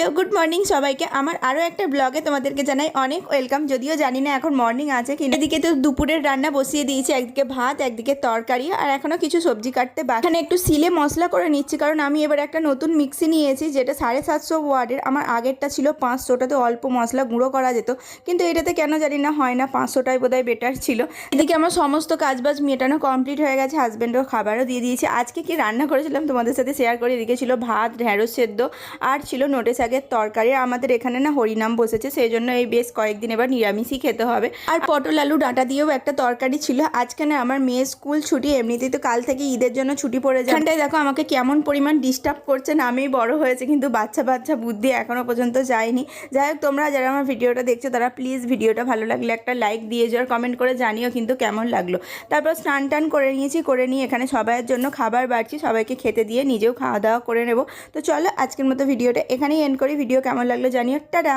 Hello good morning সবাইকে আমার আরও একটা ব্লগে তোমাদেরকে জানাই অনেক ওয়েলকাম। যদিও জানি না এখন মর্নিং আছে কিন্তু এদিকে তো দুপুরের রান্না বসিয়ে দিয়েছি, একদিকে ভাত একদিকে তরকারি আর এখনও কিছু সবজি কাটতে বাকি। এখানে একটু সিলে মশলা করে নিচ্ছি কারণ আমি এবার একটা নতুন মিক্সি নিয়েছি যেটা 750 ওয়াটের। আমার আগেরটা ছিল 500টাতে অল্প মশলা গুঁড়ো করা যেত, কিন্তু এটাতে কেন জানি না হয় না, 500টাই বোধহয় বেটার ছিল। এদিকে আমার সমস্ত কাজবাজ মেটানো কমপ্লিট হয়ে গেছে, হাজব্যান্ডও খাবারও দিয়ে দিয়েছি। আজকে কি রান্না করেছিলাম তোমাদের সাথে শেয়ার করে। এদিকে ছিল ভাত, ঢেঁড়স সেদ্ধ আর ছিল নোটে শাকের তরকারি। আমাদের এখানে না হরিনাম বসেছে, সেই জন্য এই বেশ কয়েকদিন এবার নিরামিষই খেতে হবে। আর পটল আলু ডাঁটা দিয়েও একটা তরকারি ছিল। আজকে না আমার মেয়ের স্কুল ছুটি, এমনিতেই তো কাল থেকে ঈদের জন্য ছুটি পড়ে যায়। এখানটায় দেখো আমাকে কেমন পরিমাণ ডিস্টার্ব করছে, নামেই বড় হয়েছে কিন্তু বাচ্চা বাচ্চা বুদ্ধি এখনও পর্যন্ত যায়নি। যাই হোক, তোমরা যারা আমার ভিডিওটা দেখছো তারা প্লিজ ভিডিওটা ভালো লাগলে একটা লাইক দিয়ে যাও, কমেন্ট করে জানিও কিন্তু কেমন লাগলো। তারপর স্নান টান করে নিয়েছি, করে নিয়ে এখানে সবাইয়ের জন্য খাবার বাড়ছি, সবাইকে খেতে দিয়ে নিজেও খাওয়া দাওয়া করে নেব। তো চলো আজকের মতো ভিডিওটা এখানেই এন্ড করি। ভিডিও কেমন লাগলো জানিও, টাটা।